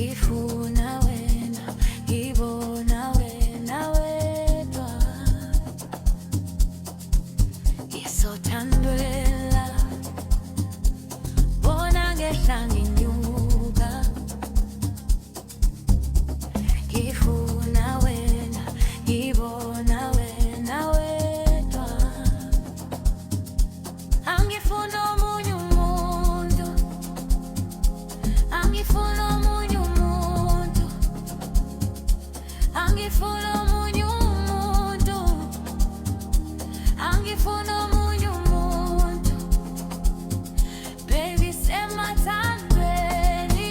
ngifuna wena, ngibona wena wedwa. Ngisothandela, bona ngehla nginyuka. Ngifuna wena, ngibona wena wedwa. Angifuna omunye umuntu, angifuna omunye umuntu, angifuna omunye umuntu, angifuna omunye umuntu. Baby, Emathandweni,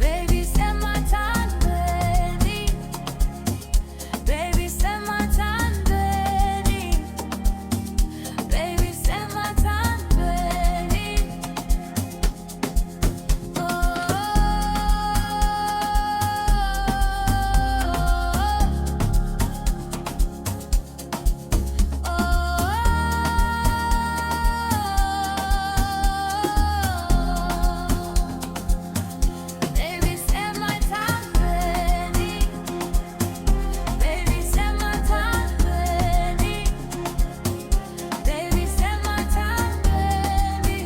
baby, Emathandweni, baby, Emathandweni, baby, Emathandweni. Oh, baby, Emathandweni, baby, Emathandweni, baby, Emathandweni,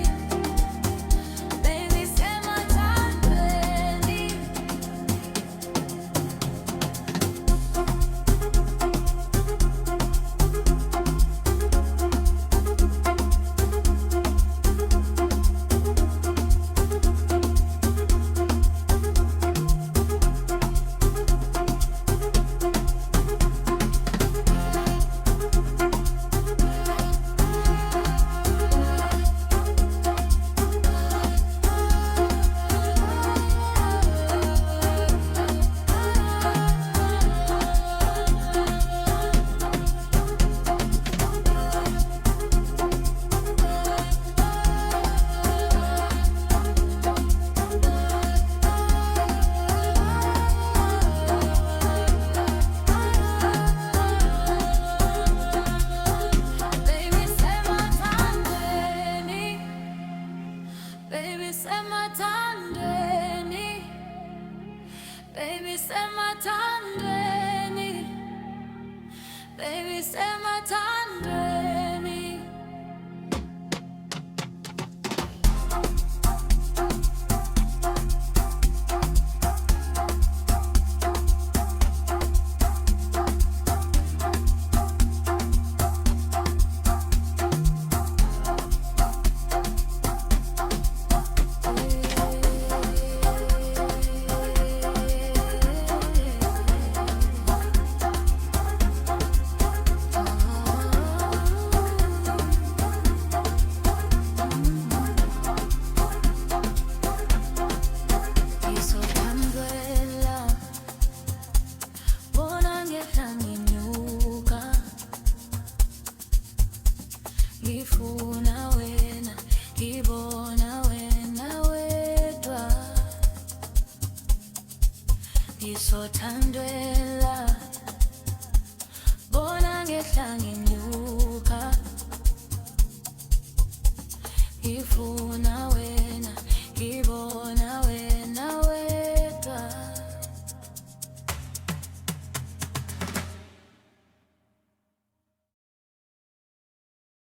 baby, Emathandweni. Baby, Emathandweni, baby, Emathandweni, baby, Emathandweni. Ngisothandela, bona ngehla nginyuka. Ngifuna wena, ngibona wena wedwa. Ngisothandela, bona ngehla nginyuka. Ngifuna wena, ngibona